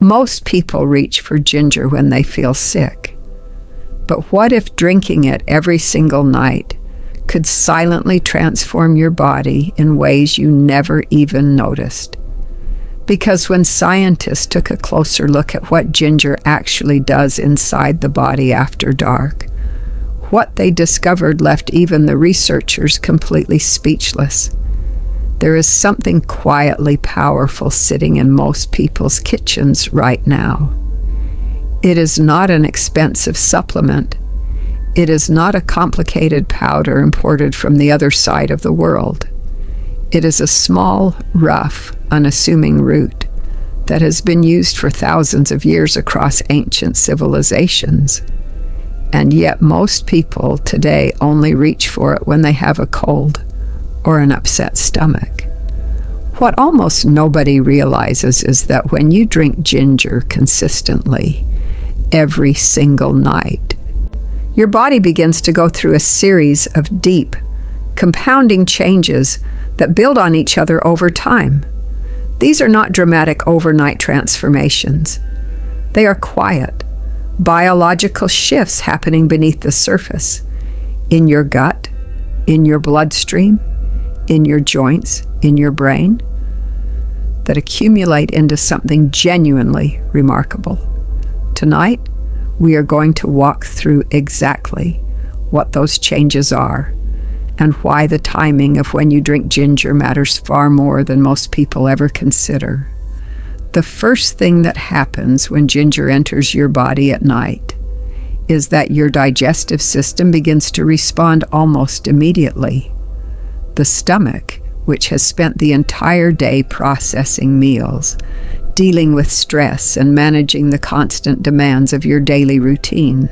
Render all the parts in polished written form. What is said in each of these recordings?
Most people reach for ginger when they feel sick. But what if drinking it every single night could silently transform your body in ways you never even noticed? Because when scientists took a closer look at what ginger actually does inside the body after dark, what they discovered left even the researchers completely speechless. There is something quietly powerful sitting in most people's kitchens right now. It is not an expensive supplement. It is not a complicated powder imported from the other side of the world. It is a small, rough, unassuming root that has been used for thousands of years across ancient civilizations. And yet most people today only reach for it when they have a cold or an upset stomach. What almost nobody realizes is that when you drink ginger consistently, every single night, your body begins to go through a series of deep, compounding changes that build on each other over time. These are not dramatic overnight transformations. They are quiet, biological shifts happening beneath the surface, in your gut, in your bloodstream, in your joints, in your brain, that accumulate into something genuinely remarkable. Tonight, we are going to walk through exactly what those changes are and why the timing of when you drink ginger matters far more than most people ever consider. The first thing that happens when ginger enters your body at night is that your digestive system begins to respond almost immediately. The stomach, which has spent the entire day processing meals, dealing with stress and managing the constant demands of your daily routine,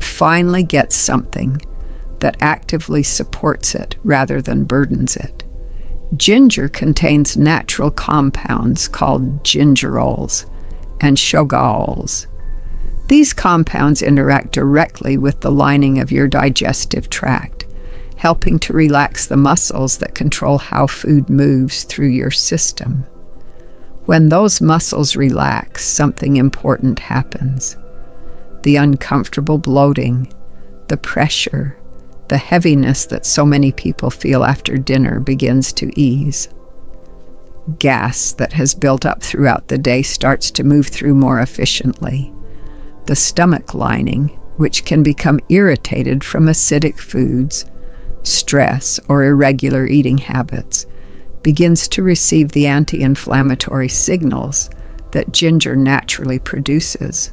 finally gets something that actively supports it rather than burdens it. Ginger contains natural compounds called gingerols and shogaols. These compounds interact directly with the lining of your digestive tract, helping to relax the muscles that control how food moves through your system. When those muscles relax, something important happens. The uncomfortable bloating, the pressure, the heaviness that so many people feel after dinner begins to ease. Gas that has built up throughout the day starts to move through more efficiently. The stomach lining, which can become irritated from acidic foods, stress, or irregular eating habits, begins to receive the anti-inflammatory signals that ginger naturally produces.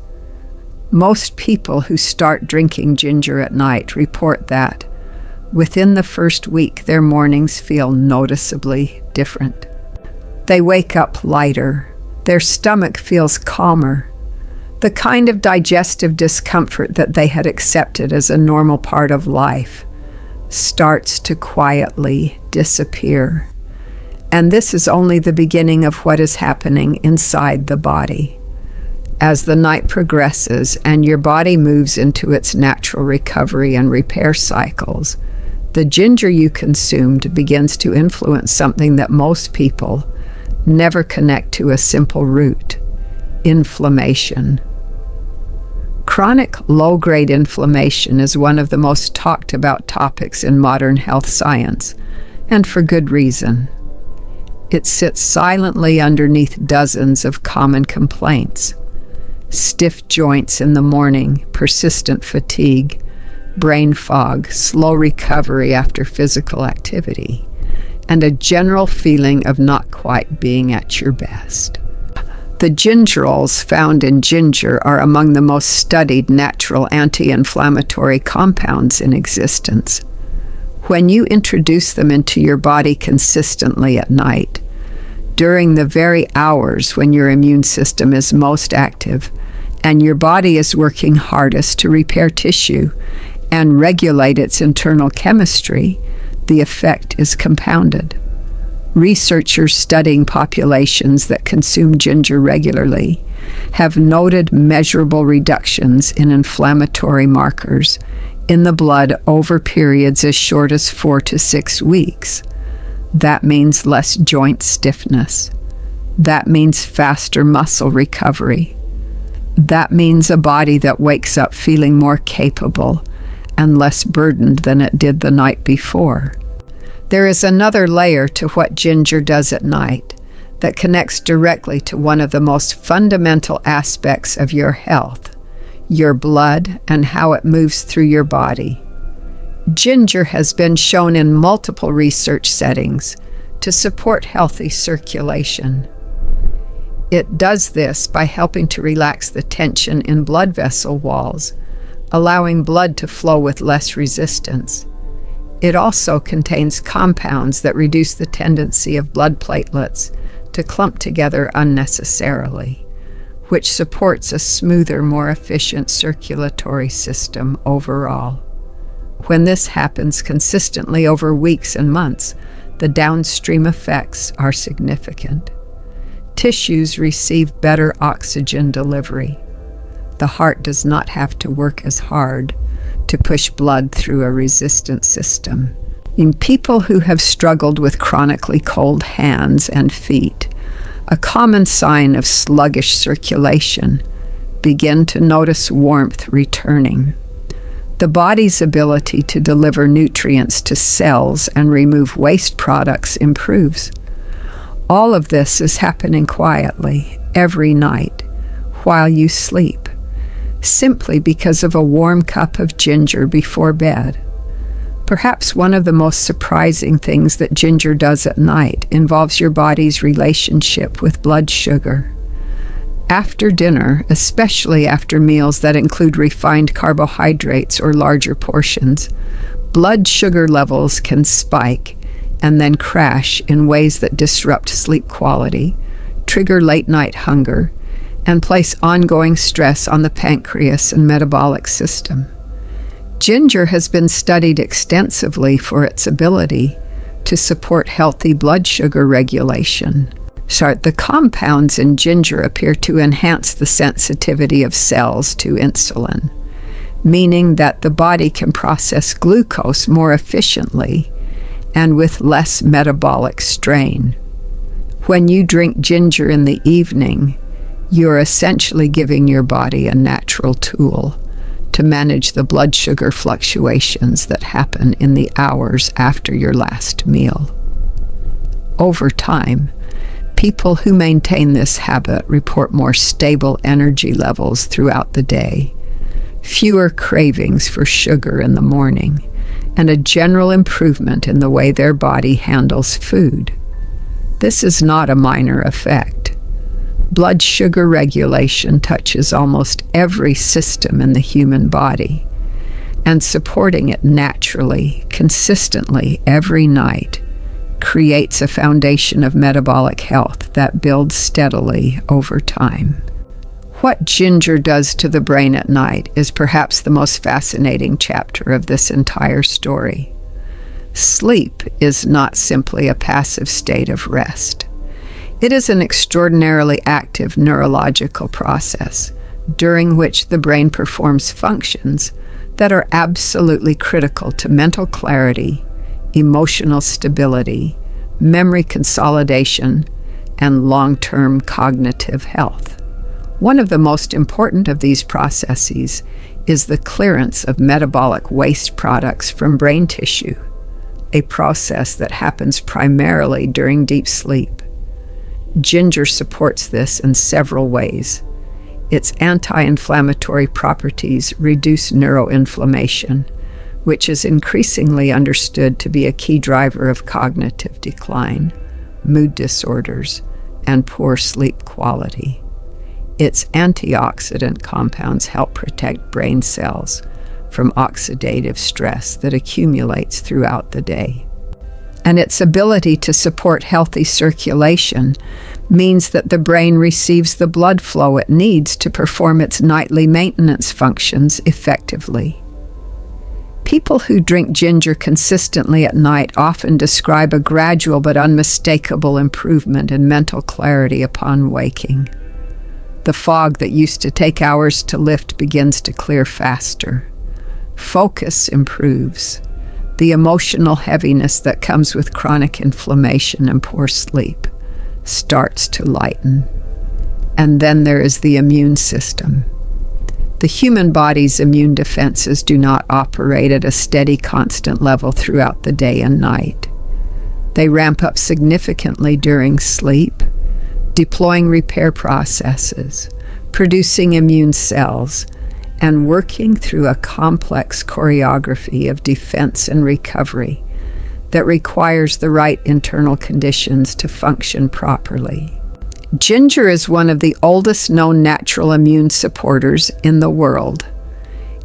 Most people who start drinking ginger at night report that within the first week, their mornings feel noticeably different. They wake up lighter. Their stomach feels calmer. The kind of digestive discomfort that they had accepted as a normal part of life starts to quietly disappear. And this is only the beginning of what is happening inside the body. As the night progresses and your body moves into its natural recovery and repair cycles, the ginger you consumed begins to influence something that most people never connect to a simple root: inflammation. Chronic low-grade inflammation is one of the most talked about topics in modern health science, and for good reason. It sits silently underneath dozens of common complaints: stiff joints in the morning, persistent fatigue, brain fog, slow recovery after physical activity, and a general feeling of not quite being at your best. The gingerols found in ginger are among the most studied natural anti-inflammatory compounds in existence. When you introduce them into your body consistently at night, during the very hours when your immune system is most active and your body is working hardest to repair tissue and regulate its internal chemistry, the effect is compounded. Researchers studying populations that consume ginger regularly have noted measurable reductions in inflammatory markers in the blood over periods as short as 4 to 6 weeks. That means less joint stiffness, That means faster muscle recovery. That means a body that wakes up feeling more capable and less burdened than it did the night before. There is another layer to what ginger does at night that connects directly to one of the most fundamental aspects of your health, your blood and how it moves through your body. Ginger has been shown in multiple research settings to support healthy circulation. It does this by helping to relax the tension in blood vessel walls, allowing blood to flow with less resistance. It also contains compounds that reduce the tendency of blood platelets to clump together unnecessarily, which supports a smoother, more efficient circulatory system overall. When this happens consistently over weeks and months, the downstream effects are significant. Tissues receive better oxygen delivery. The heart does not have to work as hard to push blood through a resistant system. In people who have struggled with chronically cold hands and feet, a common sign of sluggish circulation, begin to notice warmth returning. The body's ability to deliver nutrients to cells and remove waste products improves. All of this is happening quietly every night while you sleep, simply because of a warm cup of ginger before bed. Perhaps one of the most surprising things that ginger does at night involves your body's relationship with blood sugar. After dinner, especially after meals that include refined carbohydrates or larger portions, blood sugar levels can spike and then crash in ways that disrupt sleep quality, trigger late-night hunger, and place ongoing stress on the pancreas and metabolic system. Ginger has been studied extensively for its ability to support healthy blood sugar regulation. The compounds in ginger appear to enhance the sensitivity of cells to insulin, meaning that the body can process glucose more efficiently and with less metabolic strain. When you drink ginger in the evening, you're essentially giving your body a natural tool to manage the blood sugar fluctuations that happen in the hours after your last meal. Over time, people who maintain this habit report more stable energy levels throughout the day, fewer cravings for sugar in the morning, and a general improvement in the way their body handles food. This is not a minor effect. Blood sugar regulation touches almost every system in the human body, and supporting it naturally, consistently, every night creates a foundation of metabolic health that builds steadily over time. What ginger does to the brain at night is perhaps the most fascinating chapter of this entire story. Sleep is not simply a passive state of rest. It is an extraordinarily active neurological process during which the brain performs functions that are absolutely critical to mental clarity, emotional stability, memory consolidation, and long-term cognitive health. One of the most important of these processes is the clearance of metabolic waste products from brain tissue, a process that happens primarily during deep sleep. Ginger supports this in several ways. Its anti-inflammatory properties reduce neuroinflammation, which is increasingly understood to be a key driver of cognitive decline, mood disorders, and poor sleep quality. Its antioxidant compounds help protect brain cells from oxidative stress that accumulates throughout the day. And its ability to support healthy circulation means that the brain receives the blood flow it needs to perform its nightly maintenance functions effectively. People who drink ginger consistently at night often describe a gradual but unmistakable improvement in mental clarity upon waking. The fog that used to take hours to lift begins to clear faster. Focus improves. The emotional heaviness that comes with chronic inflammation and poor sleep starts to lighten. And then there is the immune system. The human body's immune defenses do not operate at a steady, constant level throughout the day and night. They ramp up significantly during sleep, deploying repair processes, producing immune cells, and working through a complex choreography of defense and recovery that requires the right internal conditions to function properly. Ginger is one of the oldest known natural immune supporters in the world.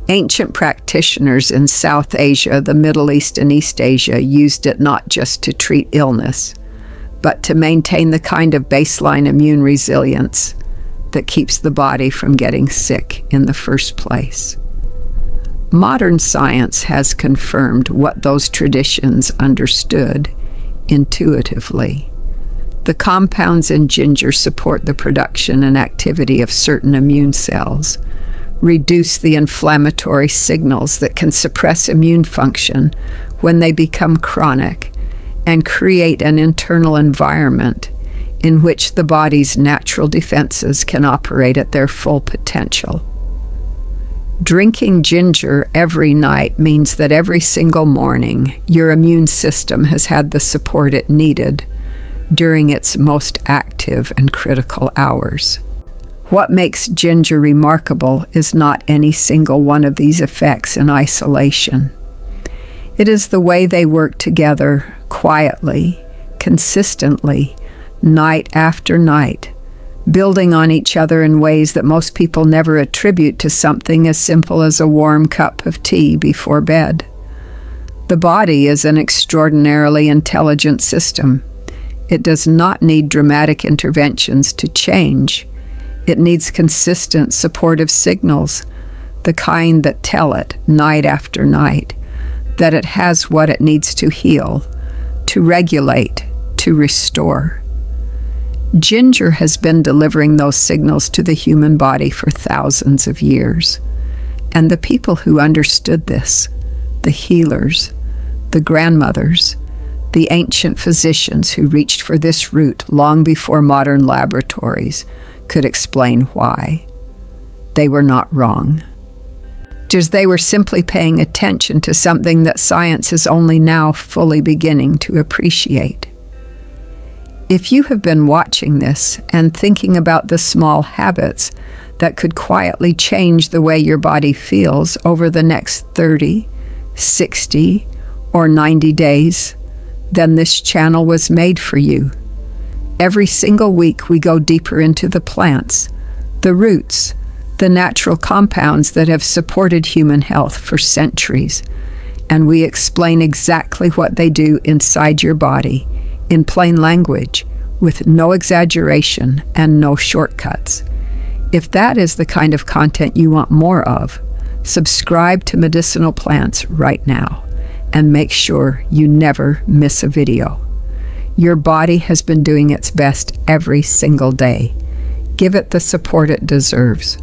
Ancient practitioners in South Asia, the Middle East, and East Asia used it not just to treat illness, but to maintain the kind of baseline immune resilience that keeps the body from getting sick in the first place. Modern science has confirmed what those traditions understood intuitively. The compounds in ginger support the production and activity of certain immune cells, reduce the inflammatory signals that can suppress immune function when they become chronic, and create an internal environment in which the body's natural defenses can operate at their full potential. Drinking ginger every night means that every single morning your immune system has had the support it needed during its most active and critical hours. What makes ginger remarkable is not any single one of these effects in isolation. It is the way they work together quietly, consistently, night after night, building on each other in ways that most people never attribute to something as simple as a warm cup of tea before bed. The body is an extraordinarily intelligent system. It does not need dramatic interventions to change. It needs consistent supportive signals, the kind that tell it, night after night, that it has what it needs to heal, to regulate, to restore. Ginger has been delivering those signals to the human body for thousands of years. And the people who understood this, the healers, the grandmothers, the ancient physicians who reached for this root long before modern laboratories could explain why. They were not wrong. Just they were simply paying attention to something that science is only now fully beginning to appreciate. If you have been watching this and thinking about the small habits that could quietly change the way your body feels over the next 30, 60, or 90 days, then this channel was made for you. Every single week we go deeper into the plants, the roots, the natural compounds that have supported human health for centuries, and we explain exactly what they do inside your body, in plain language, with no exaggeration and no shortcuts. If that is the kind of content you want more of, subscribe to Medicinal Plants right now, and make sure you never miss a video. Your body has been doing its best every single day. Give it the support it deserves.